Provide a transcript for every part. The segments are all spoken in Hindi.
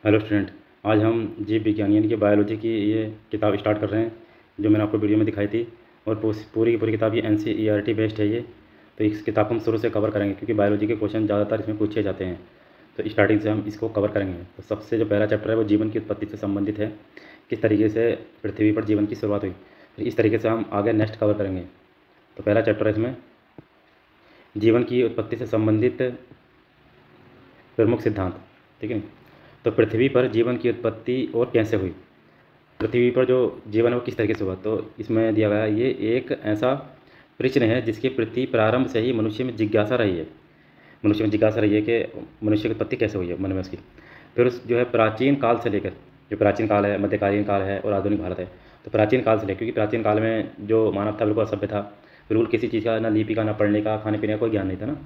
Hello student. आज हम जीव विज्ञान यानी कि बायोलॉजी की ये किताब स्टार्ट कर रहे हैं जो मैंने आपको वीडियो में दिखाई थी। और पूरी की पूरी किताब ये NCERT बेस्ड है ये। तो इस किताब को हम शुरू से कवर करेंगे क्योंकि बायोलॉजी के क्वेश्चन ज़्यादातर इसमें पूछे जाते हैं। तो स्टार्टिंग से हम इसको कवर करेंगे। तो सबसे जो पहला चैप्टर है वो जीवन की उत्पत्ति से संबंधित है, किस तरीके से पृथ्वी पर जीवन की शुरुआत हुई। फिर इस तरीके से हम आगे नेक्स्ट कवर करेंगे। तो पहला चैप्टर है इसमें जीवन की उत्पत्ति से संबंधित प्रमुख सिद्धांत। ठीक है। तो पृथ्वी पर जीवन की उत्पत्ति और कैसे हुई, पृथ्वी पर जो जीवन है वो किस तरीके से हुआ। तो इसमें दिया गया है ये एक ऐसा प्रश्न है जिसके प्रति प्रारंभ से ही मनुष्य में जिज्ञासा रही है। मनुष्य में जिज्ञासा रही है कि मनुष्य की उत्पत्ति कैसे हुई है मन में उसकी। फिर उस जो है प्राचीन काल से लेकर, जो प्राचीन काल है, मध्यकालीन काल है और आधुनिक भारत है। तो प्राचीन काल से लेकर, क्योंकि प्राचीन काल में जो मानव था बिल्कुल असभ्य था, बिल्कुल किसी चीज़ का, ना लिपि का, ना पढ़ने का, खाने पीने का कोई ज्ञान नहीं था ना।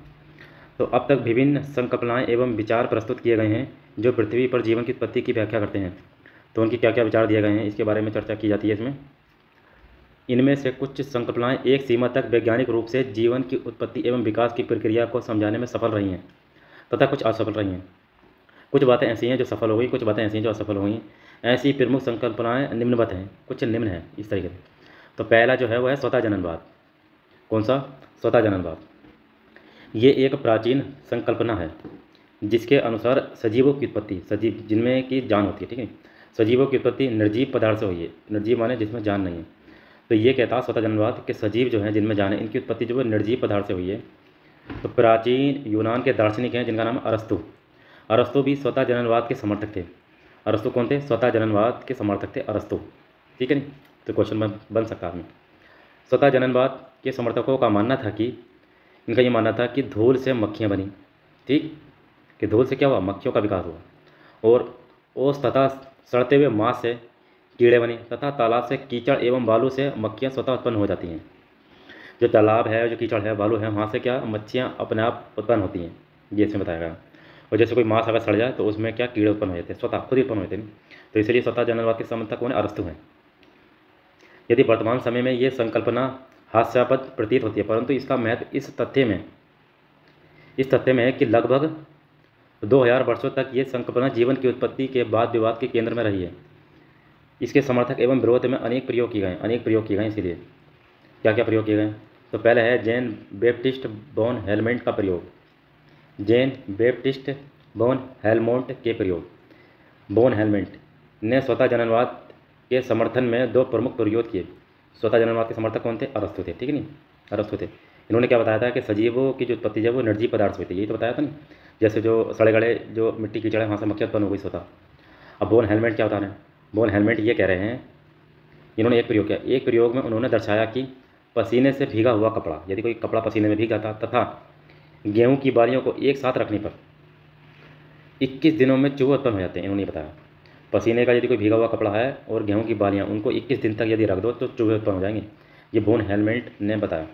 तो अब तक विभिन्न संकल्पनाएं एवं विचार प्रस्तुत किए गए हैं जो पृथ्वी पर जीवन की उत्पत्ति की व्याख्या करते हैं। तो उनकी क्या क्या विचार दिए गए हैं इसके बारे में चर्चा की जाती है इसमें। इनमें से कुछ संकल्पनाएं एक सीमा तक वैज्ञानिक रूप से जीवन की उत्पत्ति एवं विकास की प्रक्रिया को समझाने में सफल रही हैं तथा कुछ असफल रही हैं। कुछ बातें ऐसी हैं जो सफल हो गई, कुछ बातें ऐसी हैं जो असफल हो गई। ऐसी प्रमुख संकल्पनाएं निम्नवत हैं, कुछ निम्न हैं इस तरीके से। तो पहला जो है वह है स्वतः जननवाद। कौन सा? स्वतः जननवाद। ये एक प्राचीन संकल्पना है जिसके अनुसार सजीवों की उत्पत्ति, सजीव जिनमें की जान होती है, ठीक है, सजीवों की उत्पत्ति निर्जीव पदार्थ से हुई है। निर्जीव माने जिसमें जान नहीं है। तो ये कहता है स्वतः जननवाद कि सजीव जो हैं जिनमें जान है, इनकी उत्पत्ति जो है निर्जीव पदार्थ से हुई है। तो प्राचीन यूनान के दार्शनिक हैं जिनका नाम है अरस्तु। अरस्तु भी स्वतः जननवाद के समर्थक थे। अरस्तु कौन थे? स्वतः जननवाद के समर्थक थे अरस्तु। ठीक है नी? तो क्वेश्चन बन सकता है। स्वतः जननवाद के समर्थकों का मानना था कि, इनका ये मानना था कि धूल से मक्खियाँ बनी। ठीक, कि धूल से क्या हुआ? मक्खियों का विकास हुआ। और ओस तथा सड़ते हुए मांस से कीड़े बने तथा तालाब से कीचड़ एवं बालू से मक्खियाँ स्वतः उत्पन्न हो जाती हैं। जो तालाब है, जो कीचड़ है, बालू है, वहाँ से क्या मच्छियाँ अपने आप उत्पन्न होती हैं, ये इसमें बताया गया। और जैसे कोई मांस अगर सड़ जाए तो उसमें क्या कीड़े उत्पन्न हो जाते हैं, स्वतः खुद ही उत्पन्न होते हैं। तो इसलिए स्वतः जननवाद के समर्थक कौन है? अरस्तु हैं। यदि वर्तमान समय में ये संकल्पना हास्यास्पद प्रतीत होती है, परंतु इसका महत्व इस तथ्य में है कि लगभग 2000 वर्षों तक ये संकल्पना जीवन की उत्पत्ति के बाद विवाद के केंद्र में रही है। इसके समर्थक एवं विरोध में अनेक प्रयोग किए गए। इसीलिए क्या क्या प्रयोग किए गए? तो पहले है जैन बेप्टिस्ट बॉन हेलमेंट का प्रयोग। जैन बेप्टिस्ट बॉन हेलमोंट के प्रयोग। बॉन हेलमेंट ने स्वतः जननवाद के समर्थन में दो प्रमुख प्रयोग किए। स्वतः जननवाद के समर्थक कौन थे? अरस्तु थे। ठीक है नी? अरस्तु थे। इन्होंने क्या बताया था कि सजीवों की जो उत्पत्ति है वो निर्जीव पदार्थ से हुई थी, यही तो बताया था ना। जैसे जो सड़े गड़े जो मिट्टी कीचड़ है वहाँ से मक्खियाँ उत्पन्न हो गई स्वतः। अब बोन हेलमेट क्या बता रहे हैं? बोन हेलमेट ये कह रहे हैं, इन्होंने एक प्रयोग किया। एक प्रयोग में उन्होंने दर्शाया कि पसीने से भीगा हुआ कपड़ा, यदि कोई कपड़ा पसीने में भीगा था, तथा गेहूँ की बालियों को एक साथ रखने पर 21 दिनों में चूहे उत्पन्न हो जाते हैं। इन्होंने बताया पसीने का यदि कोई भीगा हुआ कपड़ा है और गेहूं की बालियां, उनको 21 दिन तक यदि रख दो तो चूहे उत्पन्न हो जाएंगे। ये बोन हेलमेट ने बताया।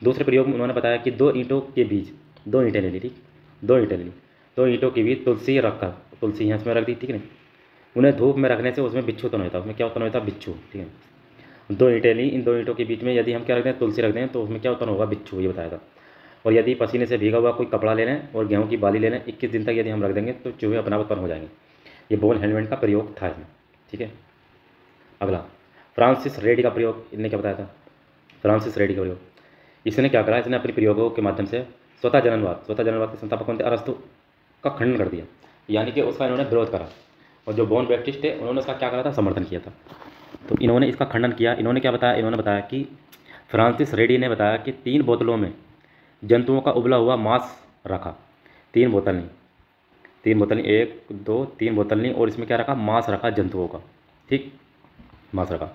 दूसरे प्रयोग में उन्होंने बताया कि दो ईंटों के बीच, दो ईंटें ले ली, ठीक, दो ईंटें ले ली, दो ईंटों के बीच तुलसी रखकर, तुलसी यहाँ इसमें रख दी, ठीक है। उन्हें धूप में रखने से उसमें बिच्छू उत्पन्न होता है। उसमें क्या उत्पन्न होता है? बिच्छू। ठीक है। दो ईंटें ली, इन दो ईंटों के बीच में यदि हम क्या रख दें? तुलसी रख दें तो उसमें क्या उत्पन्न होगा? बिच्छू। ये बताया था। और यदि पसीने से भीगा हुआ कोई कपड़ा ले लें और गेहूँ की बाली ले लें, 21 दिन तक यदि हम रख देंगे तो चूहे अपना उत्पन्न हो जाएंगे। ये बोन हेलमेट का प्रयोग था इसमें। ठीक है। अगला फ्रांसिस रेडी का प्रयोग। इन्होंने क्या बताया था? फ्रांसिस रेडी का प्रयोग। इसने क्या करा? इसने अपने प्रयोगों के माध्यम से स्वतः जननवाद के संस्थापक कौन थे? अरस्तु का खंडन कर दिया, यानी कि उसका इन्होंने विरोध करा। और जो बोन बैप्टिस्ट थे उन्होंने उसका क्या करा था? समर्थन किया था। तो इन्होंने इसका खंडन किया। इन्होंने क्या बताया? इन्होंने बताया कि फ्रांसिस रेडी ने बताया कि 3 बोतलों में जंतुओं का उबला हुआ मांस रखा। 3 बोतल नहीं, 3 बोतल नहीं, 1 2 3 बोतल नहीं, और इसमें क्या रखा? मांस रखा जंतुओं का। ठीक, मांस रखा।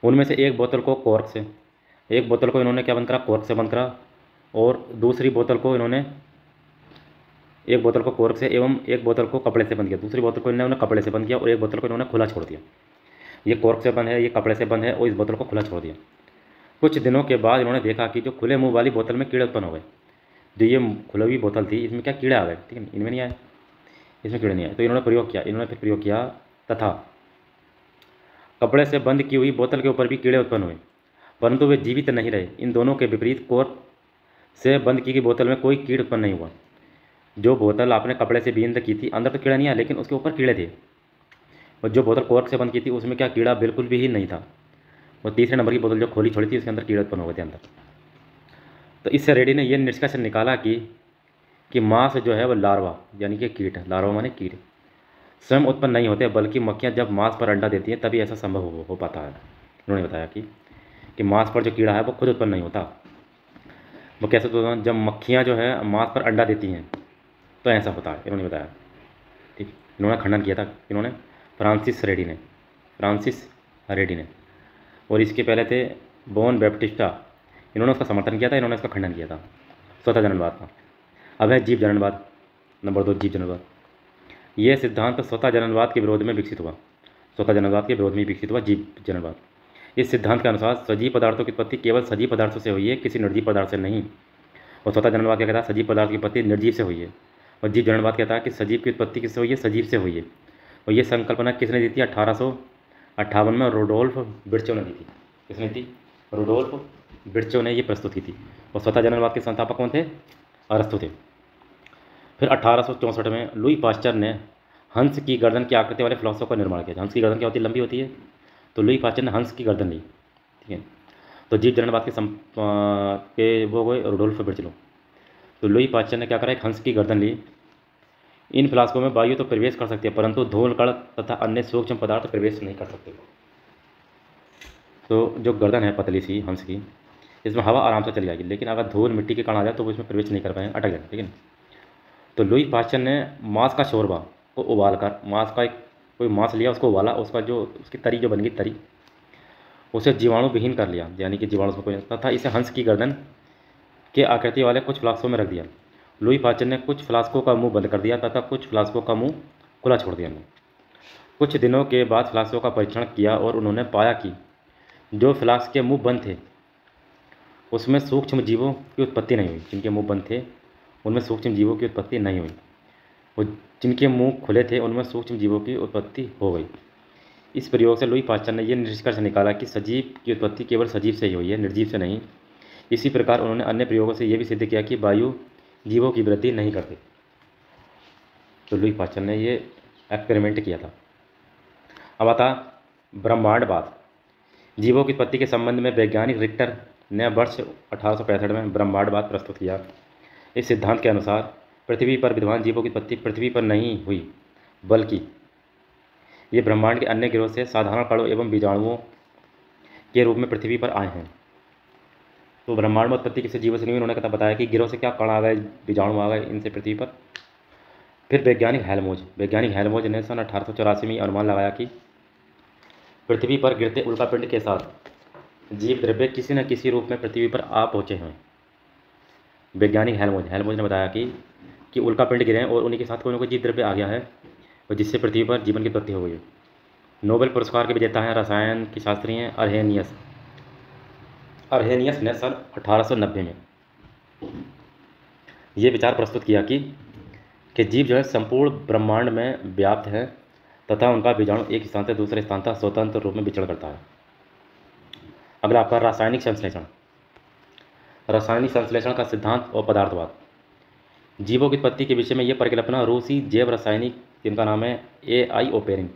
उनमें से एक बोतल को कॉर्क से, एक बोतल को इन्होंने क्या बंद करा? कॉर्क से बंद करा। और दूसरी बोतल को इन्होंने, एक बोतल को कॉर्क से एवं एक बोतल को कपड़े से बंद किया। दूसरी बोतल को इन्होंने कपड़े से बंद किया और एक बोतल को इन्होंने खुला छोड़ दिया। ये कॉर्क से बंद है, ये कपड़े से बंद है, और इस बोतल को खुला छोड़ दिया। कुछ दिनों के बाद इन्होंने देखा कि जो खुले मुंह वाली बोतल में कीड़े उत्पन्न हो गए। जो ये खुली हुई बोतल थी इसमें क्या कीड़े आ गए, ठीक है, इनमें नहीं आए, इसमें कीड़े नहीं आए। तो इन्होंने फिर प्रयोग किया तथा कपड़े से बंद की हुई बोतल के ऊपर भी कीड़े उत्पन्न हुए, परंतु वे जीवित नहीं रहे। इन दोनों के विपरीत कॉर्क से बंद की गई बोतल में कोई कीड़ उत्पन्न नहीं हुआ। जो बोतल आपने कपड़े से बींद की थी, अंदर तो कीड़ा नहीं आया लेकिन उसके ऊपर कीड़े थे। और जो बोतल कॉर्क से बंद की थी उसमें क्या कीड़ा बिल्कुल भी ही नहीं था। और तीसरे नंबर की बोतल जो खोली छोड़ी थी उसके अंदर कीड़े उत्पन्न हो गए थे अंदर। तो इससे रेड्डी ने यह निष्कर्ष निकाला कि मांस जो है वो लार्वा यानी कि कीट है, लार्वा माने कीड़े, स्वयं उत्पन्न नहीं होते, बल्कि मक्खियाँ जब मांस पर अंडा देती हैं तभी ऐसा संभव हो पाता है। उन्होंने बताया कि मांस पर जो कीड़ा है वो खुद उत्पन्न नहीं होता, वो कैसे होता है, जब मक्खियाँ जो है मांस पर अंडा देती हैं तो ऐसा होता है, इन्होंने बताया। ठीक, इन्होंने खंडन किया था, इन्होंने फ्रांसिस रेड्डी ने। और इसके पहले थे बॉन बैप्टिस्टा, इन्होंने उसका समर्थन किया था, इन्होंने उसका खंडन किया था, स्वतः जननवाद का। अब है जीव जननवाद, नंबर 2 जीव जननवाद। यह सिद्धांत स्वतः जननवाद के विरोध में विकसित हुआ, स्वतः जननवाद के विरोध में विकसित हुआ जीव जननवाद। इस सिद्धांत के अनुसार सजीव पदार्थों की उत्पत्ति केवल सजीव पदार्थों से हुई है, किसी निर्जीव पदार्थ से नहीं। और स्वतः जननवाद क्या कहता है, सजीव पदार्थ की उत्पत्ति निर्जीव से हुई है। और जीव जननवाद कहता है कि सजीव की उत्पत्ति किससे हुई है, सजीव से हुई है। और ये संकल्पना किसने दी थी, 1858 में रुडोल्फ विर्चो ने दी थी। किसने दी, रुडोल्फ विर्चो ने ये प्रस्तुत की थी। और स्वतः जननवाद के संस्थापक कौन थे, अरस्तु थे। फिर 1864 में लुई पास्चर ने हंस की गर्दन की आकृति वाले फ्लास्कों का निर्माण किया। हंस की गर्दन क्या होती है, लंबी होती है, तो लुई पास्चर ने हंस की गर्दन ली। ठीक है, तो जीव जननवाद के वो गए रुडोल्फ विर्चो। तो लुई पास्चर ने क्या करा, एक हंस की गर्दन ली। इन फ्लास्कों में वायु तो प्रवेश कर सकती है, परंतु धूल कण तथा अन्य सूक्ष्म पदार्थ प्रवेश नहीं कर सकते। तो जो गर्दन है पतली सी हंस की, इसमें हवा आराम से चली जाएगी, लेकिन अगर धूल मिट्टी के कण आ जाए तो वो इसमें प्रवेश नहीं कर पाएंगे, अटक जाएंगे। ठीक है, तो लुई पास्चर ने मांस का शोरबा को उबाल कर, मांस का कोई मांस लिया, उसको उबाला, उसका जो उसकी तरी जो बन गई तरी, उसे जीवाणु विहीन कर लिया, यानी कि जीवाणु उसमें कोई तथा इसे हंस की गर्दन के आकृति वाले कुछ फ्लास्कों में रख दिया। लुई पास्चर ने कुछ फ्लास्कों का मुंह बंद कर दिया तथा कुछ फ्लास्कों का मुंह खुला छोड़ दिया। कुछ दिनों के बाद फ्लास्कों का परीक्षण किया और उन्होंने पाया कि जो फ्लास्क के मुंह बंद थे उसमें सूक्ष्म जीवों की उत्पत्ति नहीं हुई। जिनके मुंह बंद थे उनमें सूक्ष्म जीवों की उत्पत्ति नहीं हुई, और जिनके मुंह खुले थे उनमें सूक्ष्म जीवों की उत्पत्ति हो गई। इस प्रयोग से लुई पास्चर ने यह निष्कर्ष निकाला कि सजीव की उत्पत्ति केवल सजीव से ही हुई है, निर्जीव से नहीं। इसी प्रकार उन्होंने अन्य प्रयोगों से यह भी सिद्ध किया कि वायु जीवों की वृद्धि नहीं करती। तो लुई पास्चर ने ये एक्सपेरिमेंट किया था। अब आता ब्रह्मांडवाद। जीवों की उत्पत्ति के संबंध में वैज्ञानिक रिक्टर ने वर्ष 1865 में ब्रह्मांडवाद प्रस्तुत किया। इस सिद्धांत के अनुसार पृथ्वी पर विद्यमान जीवों की उत्पत्ति पृथ्वी पर नहीं हुई, बल्कि ये ब्रह्मांड के अन्य ग्रहों से साधारण कणों एवं बीजाणुओं के रूप में पृथ्वी पर आए हैं। तो ब्रह्मांड में उत्पत्ति किसी जीव से नहीं, उन्होंने बताया कि गिरोह से क्या कण आ गए, बीजाणु आ गए इनसे पृथ्वी पर। फिर वैज्ञानिक हेल्महोल्ट्ज़ ने सन 1884 में अनुमान लगाया कि पृथ्वी पर गिरते उल्कापिंड के साथ जीव द्रव्य किसी न किसी रूप में पृथ्वी पर आ पहुँचे हैं। वैज्ञानिक हेल्महोल्ट्ज़ ने बताया कि उल्कापिंड गिरे हैं और उन्हीं के साथ कोई ना कोई जीव द्रव्य आ गया है और जिससे पृथ्वी पर जीवन की उत्पत्ति हो गई है। नोबेल पुरस्कार के विजेता हैं रसायन की शास्त्री हैं अर्हेनियस ने सन 1890 में ये विचार प्रस्तुत किया कि जीव जो है संपूर्ण ब्रह्मांड में व्याप्त है तथा उनका बीजाणु एक स्थान से दूसरे स्थान तक स्वतंत्र रूप में विचरण करता है। अगला आपका रासायनिक संश्लेषण का सिद्धांत और पदार्थवाद। जीवों की उत्पत्ति के विषय में यह परिकल्पना रूसी जैव रासायनिक, जिनका नाम है AI ओपेरिन,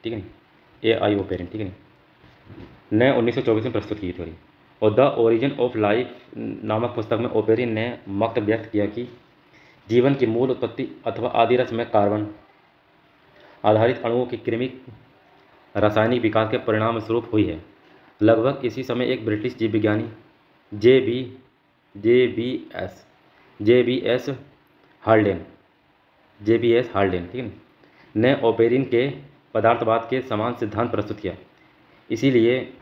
ठीक है, AI ओपेरिन, ठीक है, ने 1924 में प्रस्तुत की थी। और द ओरिजिन ऑफ लाइफ नामक पुस्तक में ओपेरिन ने मत व्यक्त किया कि जीवन की मूल उत्पत्ति अथवा आदिरस में कार्बन आधारित अणुओं की क्रमिक रासायनिक विकास के परिणाम स्वरूप हुई है। लगभग इसी समय एक ब्रिटिश जीव विज्ञानी JBS हाल्डेन, ठीक है, ने ओपेरिन के पदार्थवाद के समान सिद्धांत प्रस्तुत किया। इसीलिए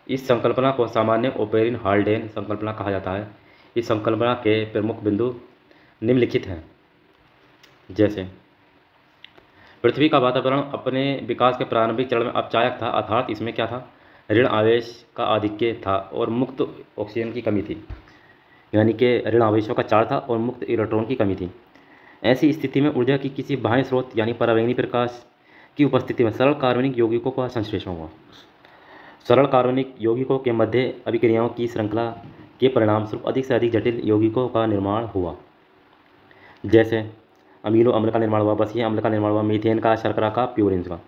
इस संकल्पना को सामान्य ओपेरिन हाल्डेन संकल्पना कहा जाता है। इस संकल्पना के प्रमुख बिंदु निम्नलिखित हैं, जैसे पृथ्वी का वातावरण अपने विकास के प्रारंभिक चरण में अपचायक था, अर्थात इसमें क्या था, ऋण आवेश का आधिक्य था और मुक्त ऑक्सीजन की कमी थी, यानी कि ऋण आवेशों का चार्ज था और मुक्त इलेक्ट्रॉन की कमी थी। ऐसी स्थिति में ऊर्जा की किसी बाह्य स्रोत यानी परावैंगनी प्रकाश की उपस्थिति में सरल कार्बनिक यौगिकों का संश्लेषण हुआ। सरल कार्बनिक यौगिकों के मध्य अभिक्रियाओं की श्रृंखला के परिणामस्वरूप अधिक से अधिक जटिल यौगिकों का निर्माण हुआ। जैसे अमीनो अम्ल का निर्माण हुआ, बसीय अम्ल का निर्माण हुआ, मीथेन का, शर्करा का, प्यूरिन्स का।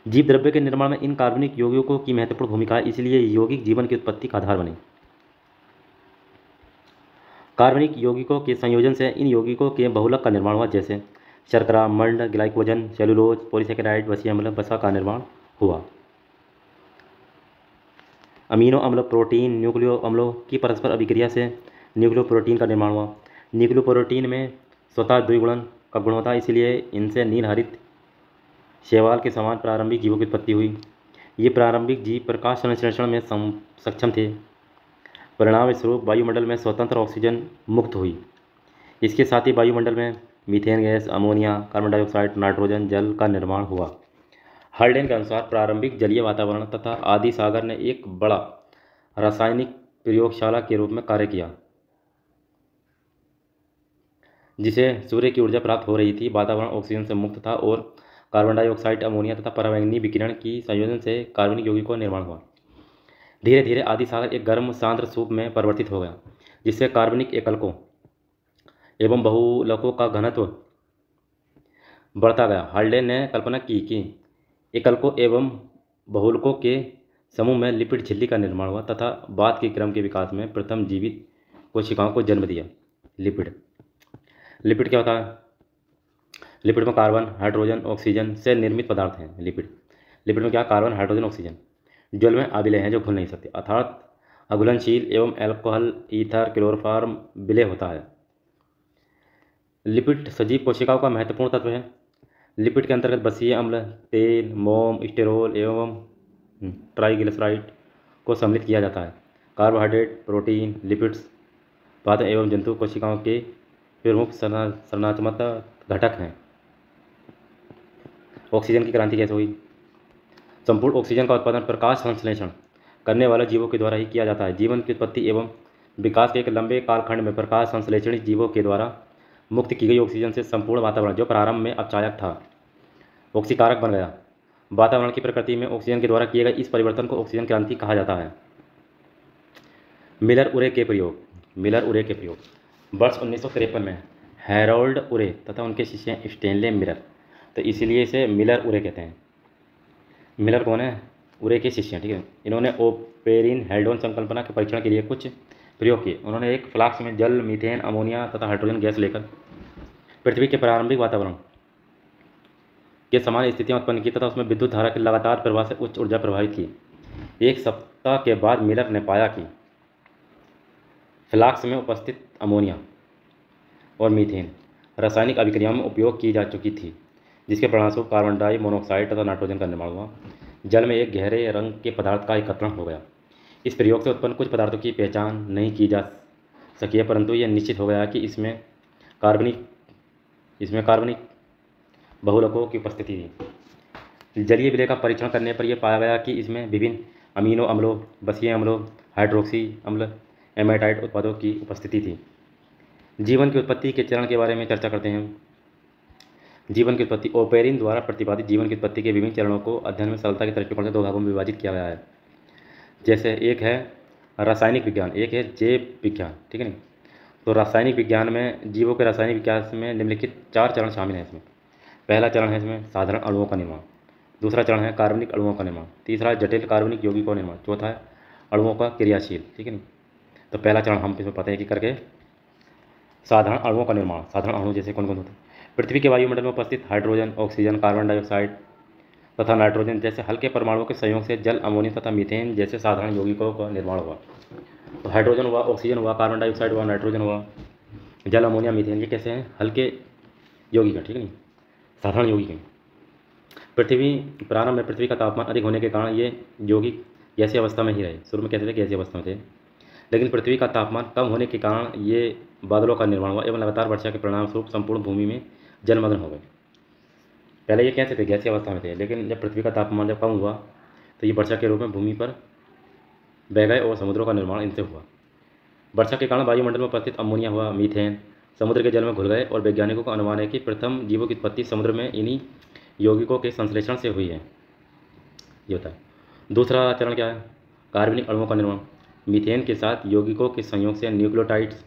जीव द्रव्य के निर्माण में इन कार्बनिक यौगिकों की महत्वपूर्ण भूमिका है, इसलिए यौगिक जीवन की उत्पत्ति का आधार बने। कार्बनिक यौगिकों के संयोजन से इन यौगिकों के बहुलक का निर्माण हुआ, जैसे शर्करा, मंड, ग्लाइकोजन, सेलुलोज, पॉलीसेकेराइड, बसीय अम्ल, वसा का निर्माण हुआ। अमीनो अम्ल, प्रोटीन, न्यूक्लियो अम्लों की परस्पर अभिक्रिया से न्यूक्लियोप्रोटीन का निर्माण हुआ। न्यूक्लियोप्रोटीन में स्वतः द्विगुणन का गुण होता है, इसलिए इनसे नील हरित शैवाल के समान प्रारंभिक जीवों की उत्पत्ति हुई। ये प्रारंभिक जीव प्रकाश संश्लेषण में सक्षम थे। परिणाम स्वरूप वायुमंडल में स्वतंत्र ऑक्सीजन मुक्त हुई। इसके साथ ही वायुमंडल में methane gas, ammonia, carbon dioxide, nitrogen, जल का निर्माण हुआ। हॉल्डेन के अनुसार प्रारंभिक जलीय वातावरण तथा आदि सागर ने एक बड़ा रासायनिक प्रयोगशाला के रूप में कार्य किया, जिसे सूर्य की ऊर्जा प्राप्त हो रही थी। वातावरण ऑक्सीजन से मुक्त था और कार्बन डाइऑक्साइड, अमोनिया तथा पराबैंगनी विकिरण की संयोजन से कार्बनिक यौगिकों का निर्माण हुआ। धीरे धीरे आदि सागर एक गर्म सांद्र सूप में परिवर्तित हो गया, जिससे कार्बनिक एकलकों एवं बहुलकों का घनत्व बढ़ता गया। हॉल्डेन ने कल्पना की कि एकलकों एवं बहुलकों के समूह में लिपिड झिल्ली का निर्माण हुआ तथा बाद के क्रम के विकास में प्रथम जीवित कोशिकाओं को जन्म दिया। लिपिड क्या होता है? लिपिड में कार्बन, हाइड्रोजन, ऑक्सीजन से निर्मित पदार्थ हैं। लिपिड में क्या? कार्बन, हाइड्रोजन, ऑक्सीजन जल में अविलेय हैं, जो घुल नहीं सकते, अर्थात अघुलनशील एवं अल्कोहल, ईथर, क्लोरोफॉर्म विलेय होता है। लिपिड सजीव कोशिकाओं का महत्वपूर्ण तत्व है। लिपिड के अंतर्गत बसीय अम्ल, तेल, मोम, स्टेरोल एवं ट्राइग्लिसराइड को सम्मिलित किया जाता है। कार्बोहाइड्रेट, प्रोटीन, लिपिड्स पादप एवं जंतु कोशिकाओं के प्रमुख संरचनात्मक घटक हैं। ऑक्सीजन की क्रांति कैसे हुई? संपूर्ण ऑक्सीजन का उत्पादन प्रकाश संश्लेषण करने वाले जीवों के द्वारा ही किया जाता है। जीवन की उत्पत्ति एवं विकास के एक लंबे कालखंड में प्रकाश संश्लेषणी जीवों के द्वारा मुक्त की गई ऑक्सीजन से संपूर्ण वातावरण, जो प्रारंभ में अपचायक था, ऑक्सीकारक बन गया। वातावरण की प्रकृति में ऑक्सीजन के द्वारा किए गए इस परिवर्तन को ऑक्सीजन क्रांति कहा जाता है। मिलर उरे के प्रयोग वर्ष 1953 में हैरोल्ड उरे तथा उनके शिष्य स्टेनले मिलर, तो इसीलिए इसे मिलर उरे कहते हैं। मिलर कौन है? उरे के शिष्य, ठीक है। इन्होंने ओपेरिन हेल्डोन संकल्पना के परीक्षण के लिए कुछ प्रयोग किए। उन्होंने एक फ्लास्क में जल, मीथेन, अमोनिया तथा हाइड्रोजन गैस लेकर पृथ्वी के प्रारंभिक वातावरण के समान स्थितियां उत्पन्न की तथा उसमें विद्युत धारा के लगातार प्रवाह से उच्च ऊर्जा प्रभावित की। एक सप्ताह के बाद मिलर ने पाया कि फ्लास्क में उपस्थित अमोनिया और मीथेन रासायनिक अभिक्रियाओं में उपयोग की जा चुकी थी, जिसके परिणामस्वरूप कार्बन डाई मोनोऑक्साइड तथा नाइट्रोजन का निर्माण हुआ। जल में एक गहरे रंग के पदार्थ का एकत्रण हो गया। इस प्रयोग से उत्पन्न कुछ पदार्थों की पहचान नहीं की जा सकी है, परंतु यह निश्चित हो गया कि इसमें कार्बनिक बहुलकों की उपस्थिति थी। जलीय विलेय का परीक्षण करने पर यह पाया गया कि इसमें विभिन्न अमीनो अम्लों, बसीय अम्लों, हाइड्रोक्सी अम्ल, एमाइटाइड उत्पादों की उपस्थिति थी। जीवन की उत्पत्ति के चरण के बारे में चर्चा करते हैं। जीवन की उत्पत्ति ओपेरिन द्वारा प्रतिपादित जीवन की उत्पत्ति के विभिन्न चरणों को अध्ययन में सरलता के दृष्टिकोण से दो भागों में विभाजित किया गया है। जैसे एक है रासायनिक विज्ञान, एक है जैव विज्ञान, ठीक है नहीं। तो रासायनिक विज्ञान में जीवों के रासायनिक विकास में निम्नलिखित 4 चरण शामिल हैं। इसमें पहला चरण है इसमें साधारण अणुओं का निर्माण, दूसरा चरण है कार्बनिक अणुओं का निर्माण, तीसरा है जटिल कार्बनिक यौगिकों का निर्माण, चौथा है अणुओं का क्रियाशील, ठीक है नहीं। तो पहला चरण हम इसमें पता है कि करके साधारण अणुओं का निर्माण। साधारण अणु जैसे कौन कौन होते हैं? पृथ्वी के वायुमंडल में उपस्थित हाइड्रोजन, ऑक्सीजन, कार्बन डाइऑक्साइड तथा नाइट्रोजन जैसे हल्के परमाणुओं के संयोग से जल, अमोनिया तथा मीथेन जैसे साधारण यौगिकों का निर्माण हुआ। तो हाइड्रोजन हुआ, ऑक्सीजन हुआ, कार्बन डाइऑक्साइड हुआ, नाइट्रोजन हुआ, जल, अमोनिया, मीथेन, ये कैसे हैं? हल्के यौगिक हैं, ठीक है नहीं, साधारण यौगिक हैं। प्रारंभ में पृथ्वी का तापमान अधिक होने के कारण ये यौगिक गैसीय अवस्था में ही रहे। शुरू में कैसे थे? गैसीय अवस्था में थे, लेकिन पृथ्वी का तापमान कम होने के कारण ये बादलों का निर्माण हुआ एवं लगातार वर्षा के परिणाम स्वरूप संपूर्ण भूमि में जलमग्न हो गए। पहले ये कैसे थे? गैसीय अवस्था में थे, लेकिन जब पृथ्वी का तापमान जब कम हुआ तो ये वर्षा के रूप में भूमि पर बह गए और समुद्रों का निर्माण इनसे हुआ। वर्षा के कारण वायुमंडल में उपस्थित अमोनिया हुआ, मीथेन समुद्र के जल में घुल गए और वैज्ञानिकों का अनुमान है कि प्रथम जीवों की उत्पत्ति समुद्र में इन्हीं यौगिकों के संश्लेषण से हुई है। ये होता है। दूसरा चरण क्या है? कार्बनिक अणुओं का निर्माण। मीथेन के साथ यौगिकों के संयोग से न्यूक्लियोटाइड्स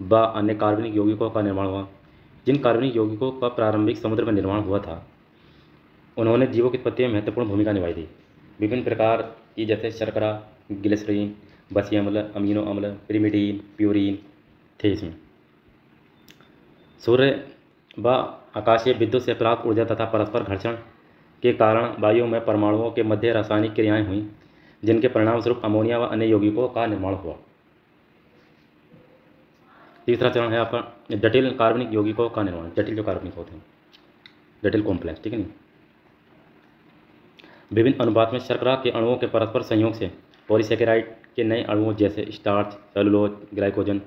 व अन्य कार्बनिक यौगिकों का निर्माण हुआ। जिन कार्बनिक यौगिकों का प्रारंभिक समुद्र में निर्माण हुआ था, उन्होंने जीवों की उत्पत्ति में महत्वपूर्ण भूमिका निभाई थी। विभिन्न प्रकार की जैसे शर्करा, ग्लिसरीन, बसी अम्ल, अमीनो अम्ल, पिरिमिडीन, प्यूरीन थे इसमें। सूर्य व आकाशीय विद्युत से प्राप्त ऊर्जा तथा परस्पर घर्षण के कारण वायु में परमाणुओं के मध्य रासायनिक क्रियाएं हुई, जिनके परिणामस्वरूप अमोनिया व अन्य यौगिकों का निर्माण हुआ। तीसरा चरण है आपका जटिल कार्बनिक यौगिकों का निर्माण। जटिल जो कार्बनिक होते हैं, जटिल कॉम्प्लेक्स, ठीक है नहीं। विभिन्न अनुपात में शर्करा के अणुओं के परस्पर संयोग से पॉलीसेकेराइड के नए अणुओं जैसे स्टार्च, सेलुलोज, ग्लाइकोजन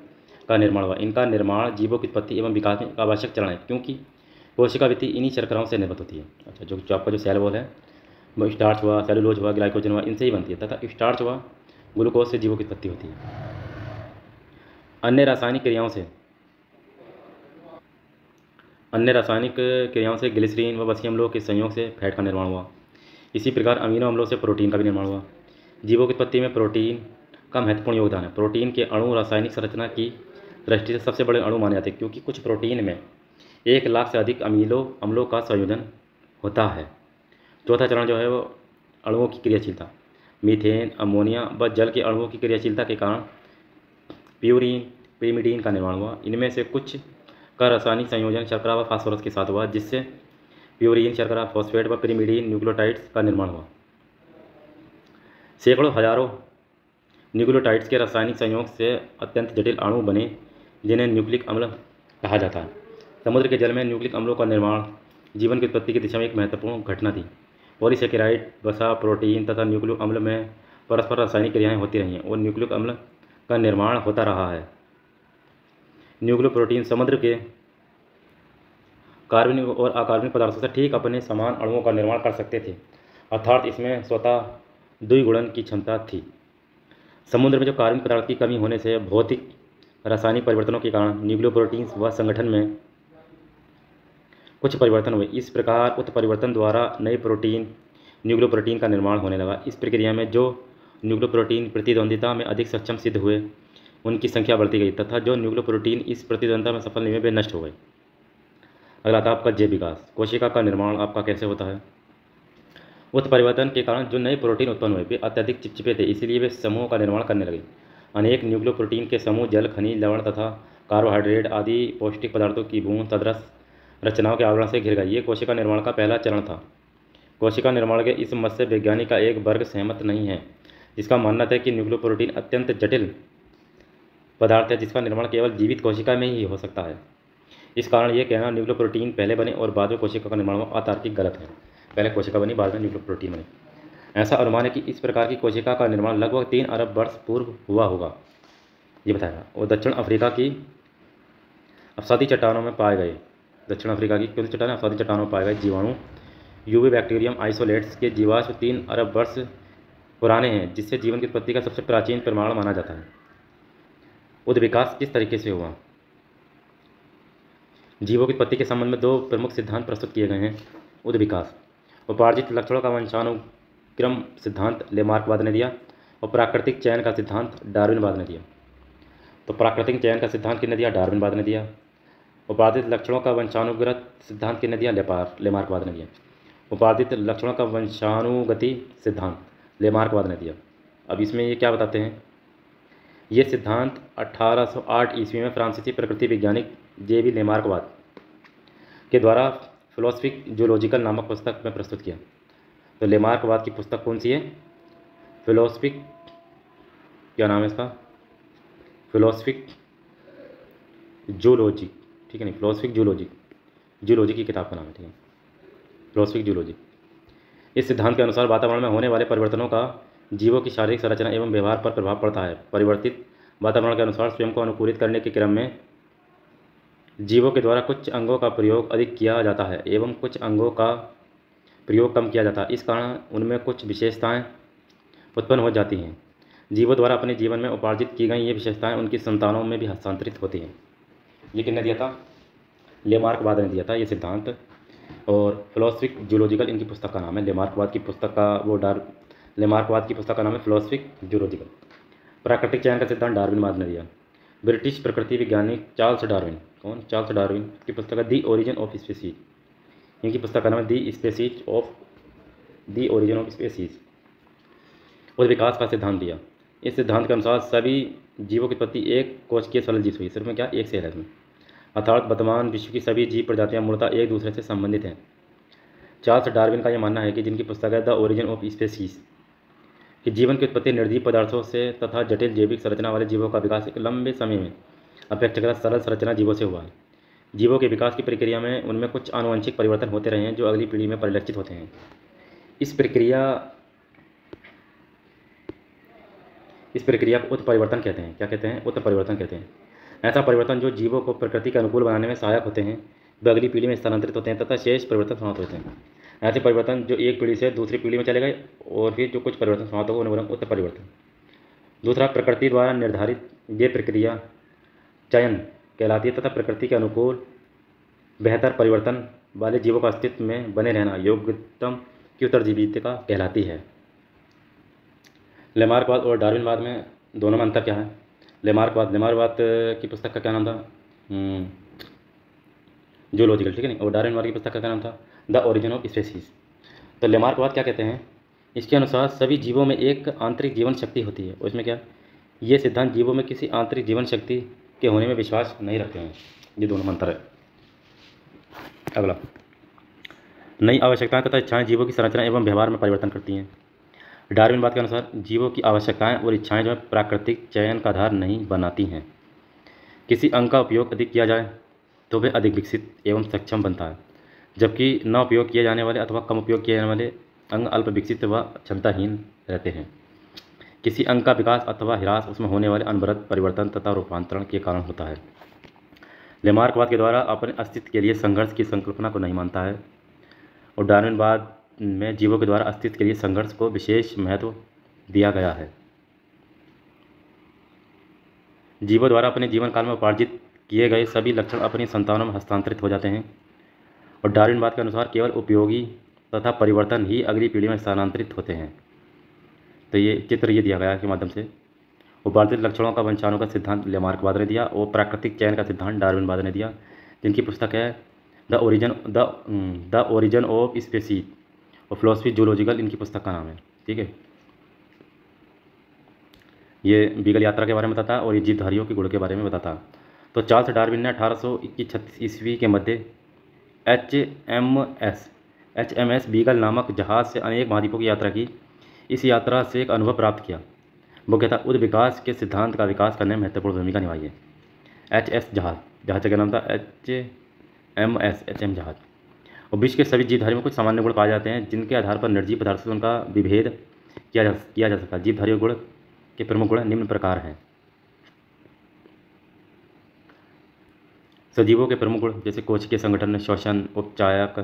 का निर्माण हुआ। इनका निर्माण जीवों की उत्पत्ति एवं विकास में एक आवश्यक चरण है, क्योंकि कोशिका भित्ति इन्हीं शर्कराओं से निर्मित होती है। अच्छा, जो आपका जो सेल वॉल है वो स्टार्च हुआ, सेलुलोज हुआ, ग्लाइकोजन हुआ, इनसे ही बनती है, तथा स्टार्च हुआ, ग्लूकोज से जीवों की उत्पत्ति होती है। अन्य रासायनिक क्रियाओं से ग्लिसरीन व बसी अम्लों के संयोग से फैट का निर्माण हुआ। इसी प्रकार अमीनो अम्लों से प्रोटीन का भी निर्माण हुआ। जीवों की उत्पत्ति में प्रोटीन का महत्वपूर्ण योगदान है। प्रोटीन के अणु रासायनिक संरचना की दृष्टि से सबसे बड़े अणु माने जाते हैं, क्योंकि कुछ प्रोटीन में 1 लाख से अधिक अमीनो अम्लों का संयोजन होता है। चौथा चरण जो है वो अणुओं की क्रियाशीलता। मीथेन, अमोनिया व जल के अणुओं की क्रियाशीलता के कारण प्यूरीन, पिरिमिडीन का निर्माण हुआ। इनमें से कुछ का रासायनिक संयोजन शर्करा व फास्फोरस के साथ हुआ, जिससे प्यूरीन, शर्करा, फॉस्फेट व पिरिमिडीन न्यूक्लियोटाइड्स का निर्माण हुआ। सैकड़ों हजारों न्यूक्लियोटाइड्स के रासायनिक संयोग से अत्यंत जटिल अणु बने, जिन्हें न्यूक्लिक अम्ल कहा जाता है। समुद्र के जल में न्यूक्लिक अम्लों का निर्माण जीवन की उत्पत्ति की दिशा में एक महत्वपूर्ण घटना थी। पॉलीसेकेराइड, वसा, प्रोटीन तथा न्यूक्लिक अम्ल में परस्पर रासायनिक क्रियाएं होती रही हैं और न्यूक्लिक अम्ल का निर्माण होता रहा है। न्यूक्लियोप्रोटीन समुद्र के कार्बनिक और अकार्बनिक पदार्थों से ठीक अपने समान अणुओं का निर्माण कर सकते थे, अर्थात इसमें स्वतः द्विगुणन की क्षमता थी। समुद्र में जो कार्बनिक पदार्थ की कमी होने से भौतिक रासायनिक परिवर्तनों के कारण न्यूक्लियोप्रोटीन्स व संगठन में कुछ परिवर्तन हुए। इस प्रकार उत्परिवर्तन द्वारा नए प्रोटीन न्यूक्लियोप्रोटीन का निर्माण होने लगा। इस प्रक्रिया में जो न्यूक्लियोप्रोटीन प्रतिद्वंदिता में अधिक सक्षम सिद्ध हुए, उनकी संख्या बढ़ती गई, तथा जो न्यूक्लियोप्रोटीन इस प्रतिद्वंदिता में सफल नहीं हुए, वे नष्ट हो गए। अगला था आपका जैव विकास। कोशिका का निर्माण आपका कैसे होता है? उत्परिवर्तन के कारण जो नए प्रोटीन उत्पन्न हुए वे अत्यधिक चिपचिपे थे, इसलिए वे समूहों का निर्माण करने लगे। अनेक न्यूक्लियोप्रोटीन के समूह जल, खनिज, लवण तथा कार्बोहाइड्रेट आदि पौष्टिक पदार्थों की बूंद तदरस रचनाओं के आवरण से घिर गई। ये कोशिका निर्माण का पहला चरण था। कोशिका निर्माण के इस मत से वैज्ञानिक का एक वर्ग सहमत नहीं है, जिसका मानना है कि न्यूक्लियोप्रोटीन अत्यंत जटिल पदार्थ है, जिसका निर्माण केवल जीवित कोशिका में ही हो सकता है। इस कारण यह कहना न्यूक्लियोप्रोटीन पहले बने और बाद में कोशिका का निर्माण हुआ अतार्किक गलत है। पहले कोशिका बनी, बाद में न्यूक्लियोप्रोटीन बने। ऐसा अनुमान है कि इस प्रकार की कोशिका का निर्माण लगभग 3 अरब वर्ष पूर्व हुआ होगा, ये बताया। और दक्षिण अफ्रीका की अफसादी चट्टानों में पाए गए, दक्षिण अफ्रीका की कौन सी चट्टान? अफसादी चट्टानों में पाए गए जीवाणु यूवी बैक्टीरियम आइसोलेट्स के जीवाश्म 3 अरब वर्ष पुराने हैं, जिससे जीवन की उत्पत्ति का सबसे प्राचीन प्रमाण माना जाता है। उद्विकास किस तरीके से हुआ? जीवों की उत्पत्ति के संबंध में 2 प्रमुख सिद्धांत प्रस्तुत किए गए हैं। उद्विकास, उपार्जित लक्षणों का वंशानुक्रम सिद्धांत लेमार्कवाद ने दिया, और प्राकृतिक चयन का सिद्धांत डार्विनवाद ने दिया। तो प्राकृतिक चयन का सिद्धांत किसने दिया? डार्विनवाद ने दिया। उपार्जित लक्षणों का वंशानुगत सिद्धांत किसने दिया? लेमार्कवाद ने दिया। उपार्जित लक्षणों का वंशानुगति सिद्धांत लेमार्कवाद ने दिया। अब इसमें ये क्या बताते हैं? ये सिद्धांत 1808 ईस्वी में फ्रांसीसी प्रकृति वैज्ञानिक जे.बी. लेमार्कवाद के द्वारा फिलोसफिक जूलॉजिकल नामक पुस्तक में प्रस्तुत किया। तो लेमार्कवाद की पुस्तक कौन सी है? फिलोसफिक, क्या नाम है इसका? फिलोसफिक जूलॉजी, ठीक है नहीं, फिलोसफिक जूलॉजी की किताब का नाम है, ठीक है, फिलोसफिक जूलॉजी। इस सिद्धांत के अनुसार वातावरण में होने वाले परिवर्तनों का जीवों की शारीरिक संरचना एवं व्यवहार पर प्रभाव पड़ता है। परिवर्तित वातावरण के अनुसार स्वयं को अनुकूलित करने के क्रम में जीवों के द्वारा कुछ अंगों का प्रयोग अधिक किया जाता है एवं कुछ अंगों का प्रयोग कम किया जाता है। इस कारण उनमें कुछ विशेषताएं उत्पन्न हो जाती हैं। जीवों द्वारा अपने जीवन में उपार्जित की गई ये विशेषताएं उनकी संतानों में भी हस्तांतरित होती हैं। ये किसने दिया था? लेमार्कवाद ने दिया था ये सिद्धांत। और फिलोसफिक जूलॉजिकल इनकी पुस्तक का नाम है। लेमार्कवाद की पुस्तक का नाम है फिलोसफिक जूलॉजिकल। प्राकृतिक चयन का सिद्धांत डार्विनवाद ने दिया। ब्रिटिश प्रकृति वैज्ञानिक चार्ल्स डार्विन, कौन? चार्ल्स डार्विन की पुस्तक है दी ओरिजिन ऑफ स्पीसीज। इनकी पुस्तक का नाम है दी ओरिजिन ऑफ स्पीसीज। और विकास का सिद्धांत दिया। इस सिद्धांत के अनुसार सभी जीवों की उत्पत्ति एक कोशिकीय सरल जीव हुई। सिर्फ में क्या? एक सेल है इसमें। अर्थात वर्तमान विश्व की सभी जीव प्रजातियां मूलतः एक दूसरे से संबंधित हैं। चार्ल्स डार्विन का यह मानना है कि जिनकी पुस्तक है द ओरिजिन ऑफ स्पीसीज कि जीवन की उत्पत्ति निर्जीव पदार्थों से तथा जटिल जैविक संरचना वाले जीवों का विकास एक लंबे समय में अपेक्षाकृत सरल संरचना जीवों से हुआ है। जीवों के विकास की प्रक्रिया में उनमें कुछ आनुवंशिक परिवर्तन होते रहे हैं जो अगली पीढ़ी में परिलक्षित होते हैं। इस प्रक्रिया को उत्परिवर्तन कहते हैं। क्या कहते हैं? उत्परिवर्तन कहते हैं। ऐसा परिवर्तन जो जीवों को प्रकृति के अनुकूल बनाने में सहायक होते हैं वे अगली पीढ़ी में स्थानांतरित होते हैं तथा शेष परिवर्तन समाप्त होते हैं। ऐसे परिवर्तन जो एक पीढ़ी से दूसरी पीढ़ी में चले गए और फिर जो कुछ परिवर्तन समाप्त हो उन्हें उत्परिवर्तन। दूसरा, प्रकृति द्वारा निर्धारित ये प्रक्रिया चयन कहलाती है तथा प्रकृति के अनुकूल बेहतर परिवर्तन वाले जीवों का अस्तित्व में बने रहना योग्यतम की उत्तरजीविता कहलाती है। लेमार्कवाद और डार्विनवाद में दोनों में अंतर क्या है? लेमार्कवाद की पुस्तक का क्या नाम था? जूलॉजिकल, ठीक है नहीं। और डार्विनवाद की पुस्तक का क्या नाम था? The origin of species. तो लेमार्कवाद क्या कहते हैं? इसके अनुसार सभी जीवों में एक आंतरिक जीवन शक्ति होती है। और इसमें क्या? ये सिद्धांत जीवों में किसी आंतरिक जीवन शक्ति के होने में विश्वास नहीं रखते हैं। ये दोनों में अंतर है। अगला, नई आवश्यकताएं तथा इच्छाएं जीवों की संरचना एवं व्यवहार में परिवर्तन करती हैं। डार्विनवाद के अनुसार जीवों की आवश्यकताएं और इच्छाएं जो है प्राकृतिक चयन का आधार नहीं बनाती हैं। किसी अंग का उपयोग अधिक किया जाए तो वे अधिक विकसित एवं सक्षम बनता है, जबकि न उपयोग किए जाने वाले अथवा कम उपयोग किए जाने वाले अंग अल्प विकसित व क्षमताहीन रहते हैं। किसी अंग का विकास अथवा ह्रास उसमें होने वाले अनवरत परिवर्तन तथा रूपांतरण के कारण होता है। लेमार्कवाद के द्वारा अपने अस्तित्व के लिए संघर्ष की संकल्पना को नहीं मानता है और डार्विनवाद में जीवों के द्वारा अस्तित्व के लिए संघर्ष को विशेष महत्व दिया गया है। जीवों द्वारा अपने जीवन काल में उपार्जित किए गए सभी लक्षण अपनी संतानों में हस्तांतरित हो जाते हैं और डार्विनवाद के अनुसार केवल उपयोगी तथा परिवर्तन ही अगली पीढ़ी में स्थानांतरित होते हैं। तो ये चित्र ये दिया गया के माध्यम से उपार्जित लक्षणों का वंशाणु का सिद्धांत लेमार्कवाद ने दिया और प्राकृतिक चयन का सिद्धांत डार्विनवाद ने दिया, जिनकी पुस्तक है द ओरिजिन ऑफ स्पीसीज और फिलॉसफी जूलॉजिकल इनकी पुस्तक का नाम है। ठीक है, ये बीगल यात्रा के बारे में बताता और ये जीवधारियों के गुण के बारे में बताता। तो चार्ल्स डार्विन ने 1821-36 ईस्वी के मध्य HMS बीगल नामक जहाज़ से अनेक महाद्वीपों की यात्रा की। इस यात्रा से एक अनुभव प्राप्त किया, मुख्यतः उद विकास के सिद्धांत का विकास करने में महत्वपूर्ण भूमिका निभाई है। HS जहाज का नाम था HM जहाज। और विश्व के सभी जीवधारियों में कुछ सामान्य गुण पाए जाते हैं जिनके आधार पर निर्जीव पदार्थों से उनका विभेद किया जा सकता है। जीवधारियों गुण के प्रमुख गुण निम्न प्रकार हैं। सजीवों के प्रमुख गुण जैसे कोशिकीय संगठन, श्वसन, उपचायक,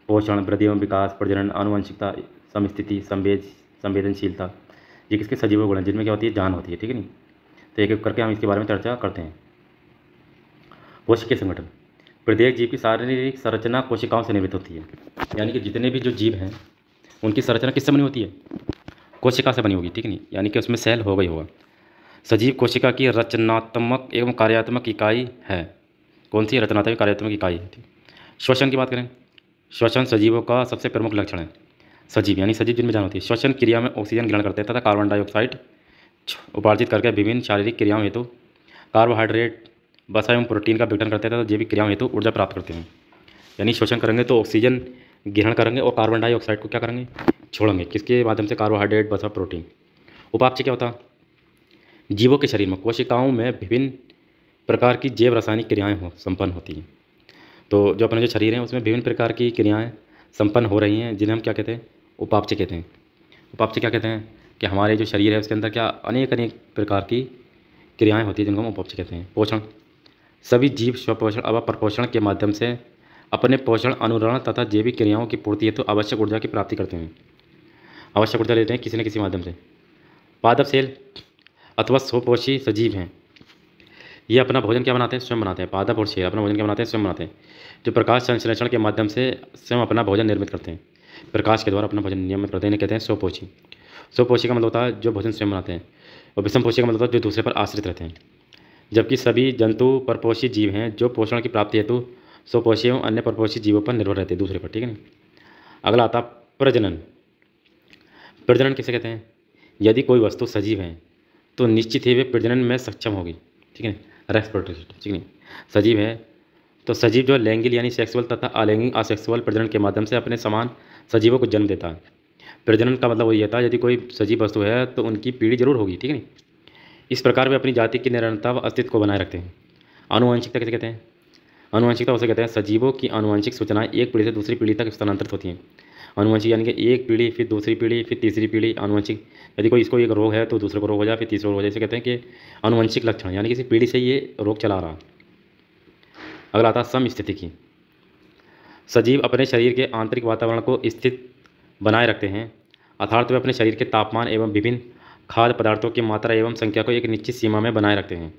पोषण, वृद्धि एवं विकास, प्रजनन, आनुवंशिकता, समस्थिति, संवेदनशीलता, ये किसके सजीवों गुण हैं जिनमें क्या होती है? जान होती है। ठीक है नहीं। तो एक एक करके हम इसके बारे में चर्चा करते हैं। कोशिकीय संगठन, प्रत्येक जीव की शारीरिक संरचना कोशिकाओं से निर्मित होती है। यानी कि जितने भी जो जीव हैं उनकी संरचना किससे बनी होती है? कोशिका से बनी होगी। ठीक है नहीं, यानी कि उसमें सेल हो गई होगा। सजीव कोशिका की रचनात्मक एवं कार्यात्मक इकाई है। कौन सी? रचनात्मक कार्यात्मक इकाई है। ठीक। श्वसन की बात करें, श्वसन सजीवों का सबसे प्रमुख लक्षण है। सजीव यानी सजीव जिनमें जान होती है श्वसन क्रिया में ऑक्सीजन ग्रहण करते हैं तथा कार्बन डाइऑक्साइड उपार्जित करके विभिन्न शारीरिक क्रियाओं हेतु कार्बोहाइड्रेट, वसा एवं प्रोटीन का विघटन करते हैं तथा जैविक क्रियाओं हेतु ऊर्जा प्राप्त करते हैं। यानी श्वसन करेंगे तो ऑक्सीजन ग्रहण करेंगे और कार्बन डाइऑक्साइड को क्या करेंगे? छोड़ेंगे। किसके माध्यम से? कार्बोहाइड्रेट, वसा, प्रोटीन। उपापचय क्या होता है? जीवों के शरीर में कोशिकाओं में विभिन्न प्रकार की जैव रासायनिक क्रियाएँ संपन्न होती हैं। तो जो अपने जो शरीर हैं उसमें विभिन्न प्रकार की क्रियाएँ संपन्न हो रही हैं जिन्हें हम क्या कहते हैं? उपापचय कहते हैं। उपापचय क्या कहते हैं? कि हमारे जो शरीर है उसके अंदर क्या अनेक प्रकार की क्रियाएँ होती हैं जिनको हम उपापचय कहते हैं। पोषण, सभी जीव स्वपोषण अथवा प्रपोषण के माध्यम से अपने पोषण, अनुरण तथा जैविक क्रियाओं की पूर्ति हेतु आवश्यक ऊर्जा की प्राप्ति करते हैं। आवश्यक ऊर्जा लेते हैं किसी न किसी माध्यम से। पादप सेल अथवा स्वपोषी सजीव हैं, ये अपना भोजन क्या बनाते हैं? स्वयं बनाते हैं। पादप और शेर अपना भोजन क्या बनाते हैं? स्वयं बनाते हैं। जो प्रकाश संश्लेषण के माध्यम से स्वयं अपना भोजन निर्मित करते हैं। प्रकाश के द्वारा अपना भोजन नियमित करते हैं, कहते हैं स्वपोषी। स्वपोषी का मतलब होता है जो भोजन स्वयं बनाते हैं। और विषम पोषी का मतलब होता है जो दूसरे पर आश्रित रहते हैं। जबकि सभी जंतु परपोषी जीव हैं जो पोषण की प्राप्ति हेतु स्वपोषी एवं अन्य परपोषी जीवों पर निर्भर रहते हैं दूसरे पर, ठीक है ना। अगला आता प्रजनन। प्रजनन किसे कहते हैं? यदि कोई वस्तु सजीव है तो निश्चित ही वे प्रजनन में सक्षम होगी, ठीक है ना, रेस्पिरेटरी, ठीक है। सजीव है तो सजीव जो लैंगिक यानी सेक्सुअल तथा अलैंगिक असेक्सुअल प्रजनन के माध्यम से अपने समान सजीवों को जन्म देता है। प्रजनन का मतलब वही होता है यदि कोई सजीव वस्तु है तो उनकी पीढ़ी जरूर होगी, ठीक है ना। इस प्रकार वे अपनी जाति की निरंतरता व अस्तित्व को बनाए रखते हैं। आनुवंशिकता किसे कहते हैं? आनुवंशिकता उसे कहते हैं सजीवों की आनुवंशिक सूचनाएं एक पीढ़ी से दूसरी पीढ़ी तक स्थानांतरित होती हैं। आनुवंशिक यानी कि एक पीढ़ी फिर दूसरी पीढ़ी फिर तीसरी पीढ़ी आनुवंशिक। यदि कोई इसको एक रोग है तो दूसरे को रोग हो जाए फिर तीसरे रोग हो जाए, इसे कहते हैं कि आनुवंशिक लक्षण, यानी किसी पीढ़ी से ये रोग चला रहा। अगला आता है समस्थितिकी। सजीव अपने शरीर के आंतरिक वातावरण को स्थित बनाए रखते हैं, अर्थात वे अपने शरीर के तापमान एवं विभिन्न खाद्य पदार्थों की मात्रा एवं संख्या को एक निश्चित सीमा में बनाए रखते हैं।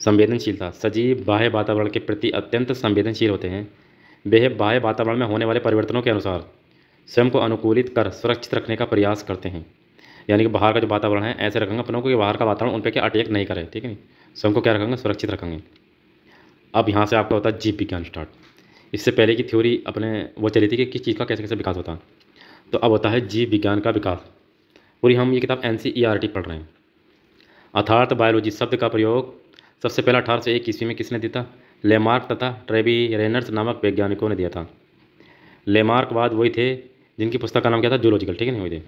संवेदनशीलता। सजीव बाह्य वातावरण के प्रति अत्यंत संवेदनशील होते हैं। वे बाह्य वातावरण में होने वाले परिवर्तनों के अनुसार स्वयं को अनुकूलित कर सुरक्षित रखने का प्रयास करते हैं। यानी कि बाहर का जो वातावरण है ऐसे रखेंगे अपनों को कि बाहर का वातावरण उन पर क्या अटैक नहीं करे, ठीक है नहीं, स्वयं को क्या रखेंगे, सुरक्षित रखेंगे। अब यहाँ से आपका होता है जीव विज्ञान स्टार्ट। इससे पहले की थ्योरी अपने वो चली थी कि किस चीज़ का कैसे कैसे विकास होता है, तो अब होता है जीव विज्ञान का विकास। पूरी हम ये किताब NCERT पढ़ रहे हैं। अर्थात बायोलॉजी शब्द का प्रयोग सबसे पहला 1801 ईस्वी में किसने दिया था? लेमार्क तथा ट्रेवी रेनर्स नामक वैज्ञानिकों ने दिया था। लेमार्क बाद वही थे जिनकी पुस्तक का नाम क्या था? जूलॉजिकल, ठीक है नहीं, वही थे।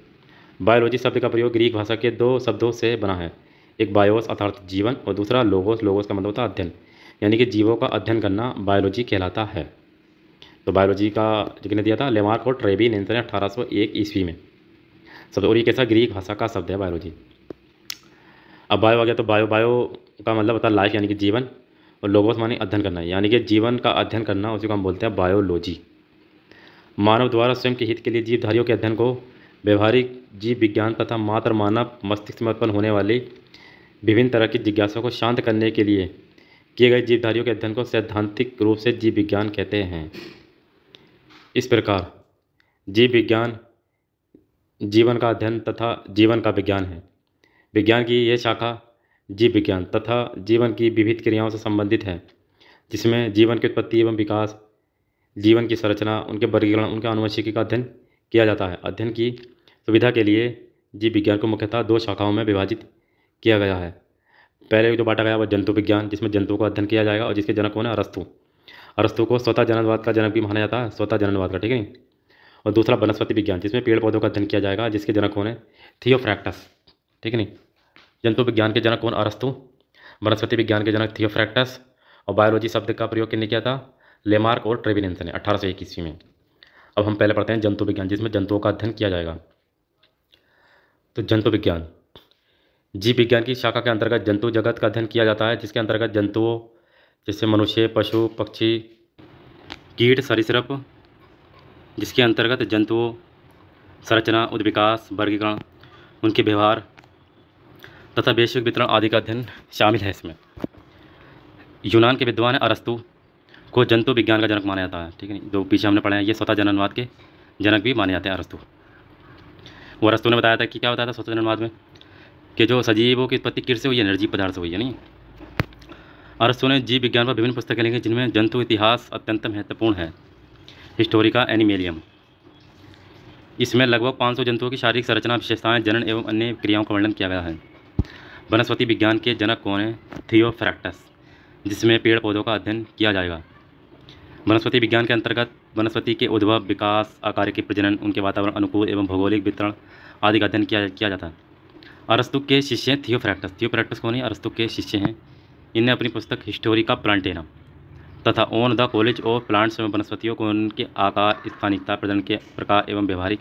बायोलॉजी शब्द का प्रयोग ग्रीक भाषा के 2 शब्दों से बना है, एक बायोस अर्थात जीवन और दूसरा लोगोस। लोगोस का मतलब होता है अध्ययन, यानी कि जीवों का अध्ययन करना बायोलॉजी कहलाता है। तो बायोलॉजी का जिसने दिया था लेमार्क और ट्रेवी रेनर्स ने 1801 ईस्वी में शब्द, और ये कैसा ग्रीक भाषा का शब्द है बायोलॉजी। अब बायो आ गया तो बायो का मतलब होता है लाइफ यानी कि जीवन, और लोगोस माने अध्ययन करना, यानी कि जीवन का अध्ययन करना, उसी को हम बोलते हैं बायोलॉजी। मानव द्वारा स्वयं के हित के लिए जीवधारियों के अध्ययन को व्यवहारिक जीव विज्ञान तथा मात्र मानव मस्तिष्क में उत्पन्न होने वाली विभिन्न तरह की जिज्ञासा को शांत करने के लिए किए गए जीवधारियों के अध्ययन को सैद्धांतिक रूप से जीव विज्ञान कहते हैं। इस प्रकार जीव विज्ञान जीवन का अध्ययन तथा जीवन का विज्ञान है। विज्ञान की यह शाखा जीव विज्ञान तथा जीवन की विविध क्रियाओं से संबंधित है, जिसमें जीवन की उत्पत्ति एवं विकास, जीवन की संरचना, उनके वर्गीकरण, उनके आनुवंशिकी का अध्ययन किया जाता है। अध्ययन की सुविधा के लिए जीव विज्ञान को मुख्यतः 2 शाखाओं में विभाजित किया गया है। पहले जो बांटा गया वह जंतु विज्ञान, जिसमें जंतुओं का अध्ययन किया जाएगा और जिसके जनक कौन है? अरस्तु। अरस्तु को स्वतः जननवाद का जनक भी माना जाता है, स्वतः जननवाद का, ठीक है। और दूसरा वनस्पति विज्ञान, जिसमें पेड़ पौधों का अध्ययन किया जाएगा, जिसके जनक कौन है? थियोफ्रैक्टस, ठीक है नहीं। जंतु विज्ञान के जनक कौन? अरस्तु। वनस्पति विज्ञान के जनक थियोफ्रैक्टस। और बायोलॉजी शब्द का प्रयोग किसने किया था? लेमार्क और ट्रेवी रेनर्स ने 1801 ईस्वी में। अब हम पहले पढ़ते हैं जंतु विज्ञान, जिसमें जंतुओं का अध्ययन किया जाएगा। तो जंतु विज्ञान जीव विज्ञान की शाखा के अंतर्गत जंतु जगत का अध्ययन किया जाता है, जिसके अंतर्गत जंतुओं जैसे मनुष्य, पशु, पक्षी, कीट, सरीसृप, जिसके अंतर्गत जंतुओं संरचना, उद्विकास, वर्गीकरण, उनके व्यवहार तथा वैश्विक वितरण आदि का अध्ययन शामिल है इसमें। यूनान के विद्वान अरस्तु को जंतु विज्ञान का जनक माना जाता है, ठीक है नहीं। जो पीछे हमने पढ़े हैं ये स्वतः जननवाद के जनक भी माने जाते हैं अरस्तु। वो अरस्तु ने बताया था कि क्या बताया था स्वतः जननवाद में, कि जो सजीवों की उत्पत्ति किस से हुई है? एनर्जी पदार्थ से हुई है, नहीं। अरस्तु ने जीव विज्ञान पर विभिन्न पुस्तकें लिखी, जिनमें जंतु इतिहास अत्यंत महत्वपूर्ण है, हिस्टोरिका एनिमेलियम। इसमें लगभग 500 जंतुओं की शारीरिक संरचना, विशेषताएं, जनन एवं अन्य क्रियाओं का वर्णन किया गया है। वनस्पति विज्ञान के जनक कौन है? थियोफ्रैक्टस, जिसमें पेड़ पौधों का अध्ययन किया जाएगा। वनस्पति विज्ञान के अंतर्गत वनस्पति के उद्भव, विकास, आकार के प्रजनन, उनके वातावरण अनुकूल एवं भौगोलिक वितरण आदि का अध्ययन किया जाता है। अरस्तु के शिष्य हैं थियोफ्रैक्टस। थियोफ्रैक्टस कौन है? अरस्तु के शिष्य हैं। इनने अपनी पुस्तक हिस्टोरिका प्लांटेना तथा on the college of plants में वनस्पतियों को उनके आकार, स्थानिकता, प्रजनन के प्रकार एवं व्यवहारिक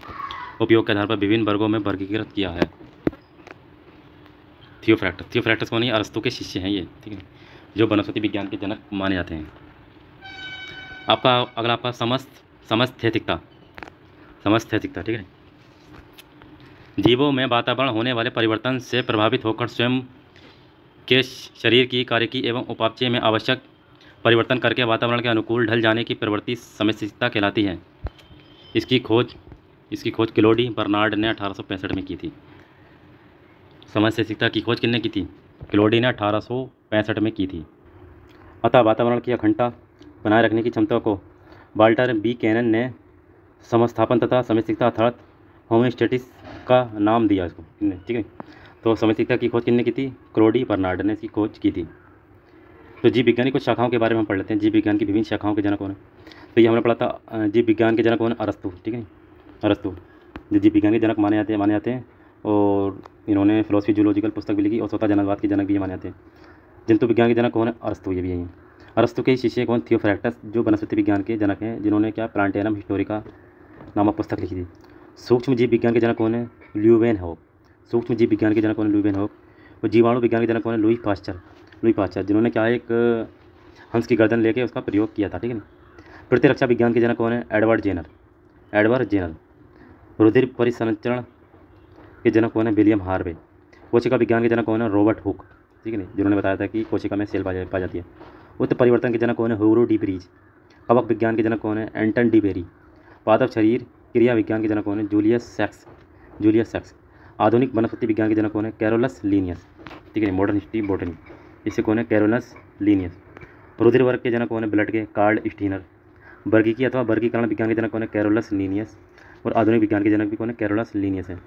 उपयोग के आधार पर विभिन्न वर्गों में वर्गीकृत किया है। थियोफ्रैक्टस कौन है? अरस्तु के शिष्य हैं ये, ठीक है, जो वनस्पति विज्ञान के जनक माने जाते हैं। आपका अगला आपका समस्थैतिकता, ठीक है। जीवों में वातावरण होने वाले परिवर्तन से प्रभावित होकर स्वयं के शरीर की कार्यकी एवं उपापचय में आवश्यक परिवर्तन करके वातावरण के अनुकूल ढल जाने की प्रवृत्ति समस्थैतिकता कहलाती है। इसकी खोज क्लॉडी बर्नार्ड ने 1865 में की थी। समाज शैक्षिकता की खोज किसने की थी? क्लोडी ने 1865 में की थी। अतः वातावरण की अखंडता बनाए रखने की क्षमता को वाल्टर बी कैनन ने समस्थापन तथा समष्टिकता अर्थात होमोस्टेटिस का नाम दिया इसको, ठीक है। तो समष्टिकता की खोज किसने की थी? क्लोडी बर्नार्ड ने इसकी खोज की थी। तो जीव विज्ञान की कुछ शाखाओं के बारे में हम पढ़ लेते हैं। जीव विज्ञान की विभिन्न शाखाओं के जनक कौन है? तो ये हमने पढ़ा था, जीव विज्ञान के जनक कौन है? अरस्तु, ठीक है। अरस्तु जो जीव विज्ञान के जनक माने जाते हैं और इन्होंने फिलोसफी जूलॉजिकल पुस्तक भी लिखी और स्वतः जनकवाद के जनक भी माने जाते हैं। जंतु विज्ञान के जनक कौन है? अरस्तु, ये भी यही है। अरस्तु के शिष्य कौन? थियोफ्रैक्टस, जो वनस्पति विज्ञान के जनक हैं, जिन्होंने क्या प्लांटेरम हिस्टोरिका नामक पुस्तक लिखी थी। सूक्ष्म जीव विज्ञान के जनक कौन है? ल्यूवेनहॉक। सूक्ष्म जीव विज्ञान के जनक कौन है? ल्यूवेनहॉक। और जीवाणु विज्ञान के जनक कौन है? लुई पास्चर, जिन्होंने क्या एक हंस की गर्दन लेके उसका प्रयोग किया था, ठीक है ना। प्रतिरक्षा विज्ञान के जनक कौन है? Edward Jenner. रुधिर परिसंचरण के जनक कौन है? William Harvey. कोशिका विज्ञान के जनक कौन है? रॉबर्ट हुक, ठीक है ना, जिन्होंने बताया था कि कोशिका में सेल पाई जाती है। उत्तर परिवर्तन के जनक कौन है? Hugo de Vries. कवक विज्ञान के जनक कौन है? एंटन डी बेरी। पादप शरीर क्रिया विज्ञान के जनक कौन है? जूलियस सैक्स। आधुनिक वनस्पति विज्ञान के जनक कौन है? कैरोलस लीनियस, ठीक है। मॉडर्न हिस्ट्री बॉटनी, इससे कौन है? Carolus Linnaeus. रुधिर वर्ग के जनक कौन है? ब्लड के कार्ल स्टीनर। वर्गीकी अथवा वर्गीकरण विज्ञान के जनक कौन है? Carolus Linnaeus. और आधुनिक विज्ञान के जनक भी कौन है? कैरोलस लीनियस है।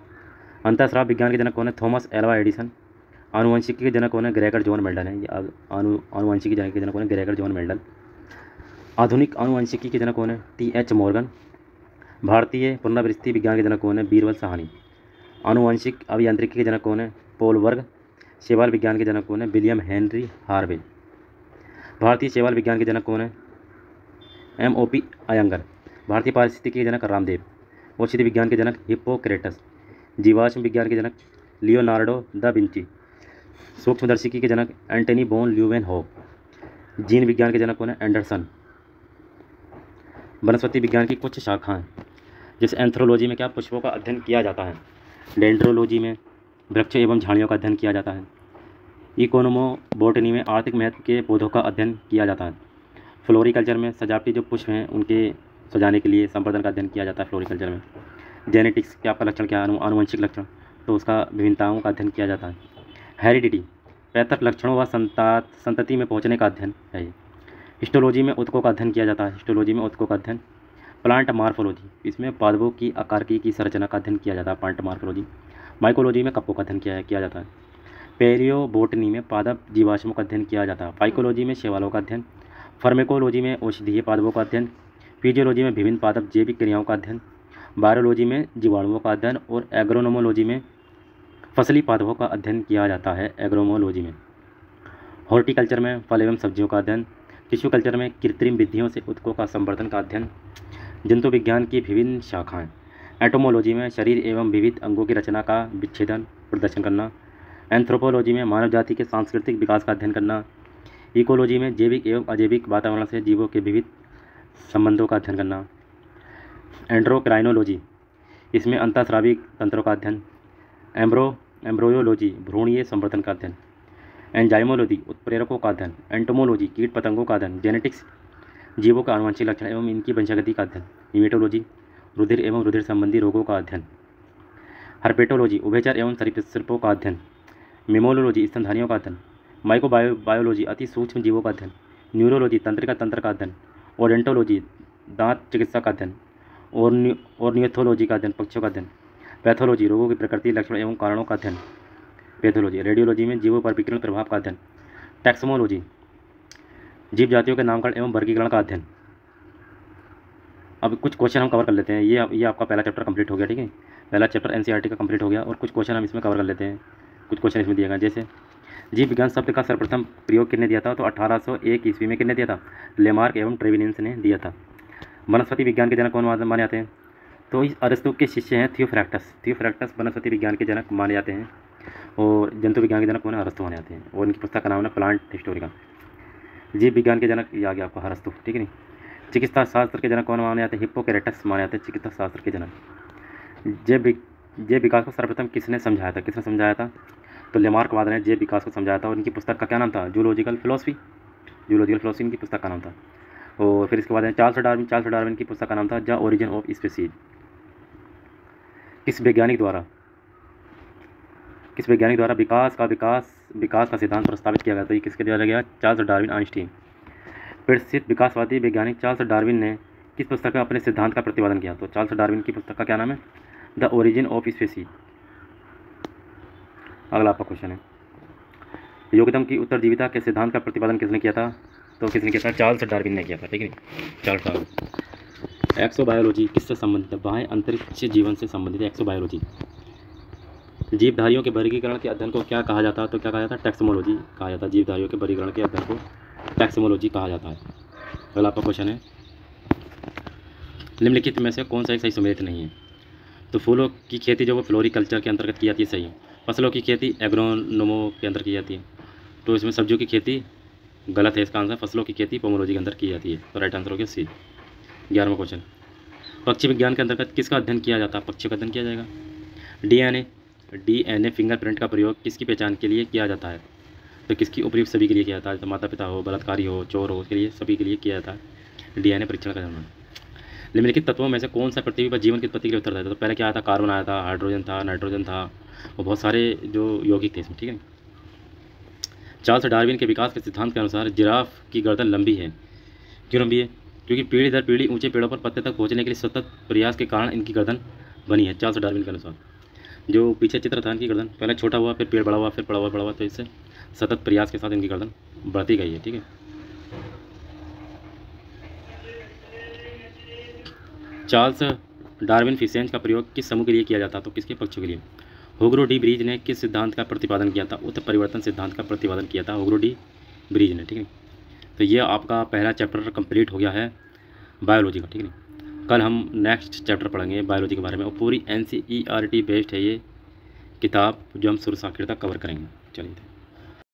अंतःस्राव विज्ञान के जनक कौन है? Thomas Alva Edison. आनुवंशिकी के जनक कौन है? ग्रेगर जॉन मेंडल है। आनुवंशिकी के जनक कौन है? Gregor John Mendel. आधुनिक आनुवंशिकी के जनक कौन है? टी.एच. मॉर्गन। भारतीय पुनरावृत्ति विज्ञान के जनक कौन है? बीरबल साहनी। आनुवंशिक अभियांत्रिकी के जनक कौन है? पॉल वर्ग। शैवाल विज्ञान के जनक कौन है? William Henry Harvey. भारतीय शैवाल विज्ञान के जनक कौन है? M.O.P. अयंगर। भारतीय पारिस्थितिकी के जनक रामदेव। औषधि विज्ञान के जनक हिप्पोक्रेटस। जीवाश्म विज्ञान के जनक लियोनार्डो दा विंची। सूक्ष्मदर्शिकी के जनक एंटनी बोन ल्यूवेनहॉक। जीन विज्ञान के जनक कौन है? एंडरसन। वनस्पति विज्ञान की कुछ शाखाएं, जैसे एंथ्रोलॉजी में क्या पुष्पों का अध्ययन किया जाता है। डेंड्रोलॉजी में वृक्ष एवं झाड़ियों का अध्ययन किया जाता है। इकोनोमो बॉटनी में आर्थिक महत्व के पौधों का अध्ययन किया जाता है। फ्लोरिकल्चर में सजावटी जो पुष्प हैं उनके सजाने के लिए संवर्धन का अध्ययन किया जाता है फ्लोरिकल्चर में। जेनेटिक्स के आपका लक्षण क्या है? आनुवंशिक लक्षण, तो उसका विभिन्नताओं का अध्ययन किया जाता है। हेरिडिटी पैतृक लक्षणों व संतति में पहुँचने का अध्ययन है ये। हिस्टोलॉजी में ऊतकों का अध्ययन किया जाता है। हिस्टोलॉजी में ऊतकों का अध्ययन। प्लांट मार्फोलॉजी, इसमें पादपों की आकारिकी की संरचना का अध्ययन किया जाता है, प्लांट मार्फोलॉजी। माइकोलॉजी में कप्पों का अध्ययन किया जाता है। पेलियोबोटनी में पादप जीवाश्मों का अध्ययन किया जाता है। फाइकोलॉजी में शैवालों का अध्ययन। फार्मेकोलॉजी में औषधीय पादपों का अध्ययन। फिजियोलॉजी में विभिन्न पादप जैविक क्रियाओं का अध्ययन। बायोलॉजी में जीवाणुओं का अध्ययन। और एग्रोनोमोलॉजी में फसली पादपों का अध्ययन किया जाता है। एग्रोनोमोलॉजी में हॉर्टिकल्चर में फल एवं सब्जियों का अध्ययन। टिश्यू कल्चर में कृत्रिम विधियों से ऊतकों का संवर्धन का अध्ययन। जंतु विज्ञान की विभिन्न शाखाएं, एटोमोलॉजी में शरीर एवं विविध अंगों की रचना का विच्छेदन प्रदर्शन करना। एंथ्रोपोलॉजी में मानव जाति के सांस्कृतिक विकास का अध्ययन करना। इकोलॉजी में जैविक एवं अजैविक वातावरण से जीवों के विविध संबंधों का अध्ययन करना। एंड्रोक्राइनोलॉजी, इसमें अंतःस्रावी तंत्रों का अध्ययन। एम्ब्रोयोलॉजी, भ्रूणीय संवर्धन का अध्ययन। एंजाइमोलॉजी, उत्प्रेरकों का अध्ययन। एंटोमोलॉजी, कीट पतंगों का अध्ययन। जेनेटिक्स, जीवों का आनुवंशिक लक्षण एवं इनकी वंशागति का अध्ययन। हीमेटोलॉजी, रुधिर एवं रुधिर संबंधी रोगों का अध्ययन। हर्पेटोलॉजी, उभयचर एवं सरीसृपों का अध्ययन। मेमोलॉजी, स्तनधारियों का अध्ययन। माइक्रोबायोलॉजी, अति सूक्ष्म जीवों का अध्ययन। न्यूरोलॉजी, तंत्रिका तंत्र का अध्ययन। ओडेंटोलॉजी, दांत चिकित्सा का अध्ययन। ऑर्नियोथोलॉजी का अध्ययन, पक्षियों का अध्ययन। पैथोलॉजी, रोगों की प्रकृति, लक्षण एवं कारणों का अध्ययन। पैथोलॉजी। रेडियोलॉजी में जीवों पर विकिरण प्रभाव का अध्ययन। टैक्सोमोलॉजी, जीव जातियों के नामकरण एवं वर्गीकरण का अध्ययन। अब कुछ क्वेश्चन हम कवर कर लेते हैं। ये आपका पहला चैप्टर कंप्लीट हो गया, ठीक है। पहला चैप्टर एनसीईआरटी का कंप्लीट हो गया और कुछ क्वेश्चन हम इसमें कवर कर लेते हैं। कुछ क्वेश्चन इसमें दिए गए, जैसे जीव विज्ञान शब्द का सर्वप्रथम प्रयोग किसने दिया था? तो 1801 ईस्वी में किसने दिया था? लेमार्क एवं ट्रेविनियंस ने दिया था। वनस्पति विज्ञान के जनक कौन माने जाते हैं? तो इस अरस्तु के शिष्य हैं थियोफ्रैक्टस वनस्पति विज्ञान के जनक माने जाते हैं। और जंतु विज्ञान के जनक कौन है? अरस्तु माने जाते हैं। और इनकी पुस्तक का नाम है प्लांट हिस्टोरिका। जीव विज्ञान के जनक ये आ गया आपका अरस्तु, ठीक है नहीं। चिकित्सा शास्त्र के जनक कौन माने जाते हैं? हिप्पोक्रेटस माने जाते हैं चिकित्सा शास्त्र के जनक। जैव विकास को सर्वप्रथम किसने समझाया था? तो लेमार्कवाद ने जैव विकास को समझाया था और इनकी पुस्तक का क्या नाम था? जूलॉजिकल फिलॉसफी इनकी पुस्तक का नाम था। और फिर इसके बाद चार्ल्स डार्विन की पुस्तक का नाम था द ओरिजिन ऑफ स्पीसीज। किस वैज्ञानिक द्वारा किस वैज्ञानिक द्वारा विकास का सिद्धांत प्रस्तावित किया गया? तो ये किसके द्वारा गया? Charles Darwin Einstein. प्रसिद्ध विकासवादी वैज्ञानिक चार्ल्स डार्विन ने किस पुस्तक में अपने सिद्धांत का प्रतिपादन किया? तो चार्ल्स डार्विन की पुस्तक का क्या नाम है? The origin of species. अगला आपका क्वेश्चन है, योगदम की उत्तरजीविता के सिद्धांत का प्रतिपादन किसने किया था? तो किसने किया था? चार्ल्स डार्विन ने किया था, ठीक है। Charles Darwin. एक्सोबायोलॉजी किससे संबंधित है? बाह्य अंतरिक्ष जीवन से संबंधित है एक्सोबायोलॉजी। जीवधारियों के वर्गीकरण के अध्ययन को क्या कहा जाता है? तो क्या कहा जाता है? टैक्सोनोलॉजी कहा जाता है। जीवधारियों के वर्गीकरण के अध्ययन को टैक्सोनोलॉजी कहा जाता है। अगला आपका क्वेश्चन है, निम्नलिखित में से कौन सा एक सही सम्मिलित नहीं है? तो फूलों की खेती जो वो फ्लोरिकल्चर के अंतर्गत की जाती है, सही है। फसलों की खेती एग्रोनोमो के अंदर की जाती है। तो इसमें सब्जियों की खेती गलत है, इसका आंसर फसलों की खेती पोमोलॉजी के अंदर की जाती है। तो राइट आंसर हो गया सी। 11वां क्वेश्चन, पक्षी विज्ञान के अंतर्गत किसका अध्ययन किया जाता है? पक्षियों का अध्ययन किया जाएगा। डीएनए फिंगरप्रिंट का प्रयोग किसकी पहचान के लिए किया जाता है? तो किसकी उपयुक्त सभी के लिए किया जाता है? तो माता पिता हो, बलात्कारी हो, चोर हो, उसके लिए सभी के लिए किया जाता है डीएनए परीक्षण का जन्म। निम्नलिखित तत्वों में से कौन सा पृथ्वी पर जीवन की उत्पत्ति के लिए उत्तरदायी था? तो पहले क्या आया था? कार्बन आया था, हाइड्रोजन था, नाइट्रोजन था, और बहुत सारे जो यौगिक थे इसमें, ठीक है। चार्ल्स डार्विन के विकास के सिद्धांत के अनुसार जिराफ की गर्दन लंबी है। क्यों लंबी है? क्योंकि पीढ़ी दर पीढ़ी ऊंचे पेड़ों पर पत्ते तक पहुंचने के लिए सतत प्रयास के कारण इनकी गर्दन बनी है, चार्ल्स डार्विन के अनुसार। जो पीछे चित्र था, इनकी गर्दन पहले छोटा हुआ, फिर पेड़ बड़ा हुआ, फिर बड़ा हुआ, तो इससे सतत प्रयास के साथ इनकी गर्दन बढ़ती गई है, ठीक है। चार्ल्स डार्विन फिशेंज का प्रयोग किस समूह के लिए किया जाता? तो किसके? पक्षियों के लिए। होगरो डी ब्रीज ने किस सिद्धांत का प्रतिपादन किया था? उत्तर परिवर्तन सिद्धांत का प्रतिपादन किया था होगरो डी ब्रीज ने, ठीक है। तो ये आपका पहला चैप्टर कंप्लीट हो गया है बायोलॉजी का, ठीक है। कल हम नेक्स्ट चैप्टर पढ़ेंगे बायोलॉजी के बारे में, और पूरी NCERT बेस्ड है ये किताब, जो हम शुरू से आखिर तक कवर करेंगे। चलिए।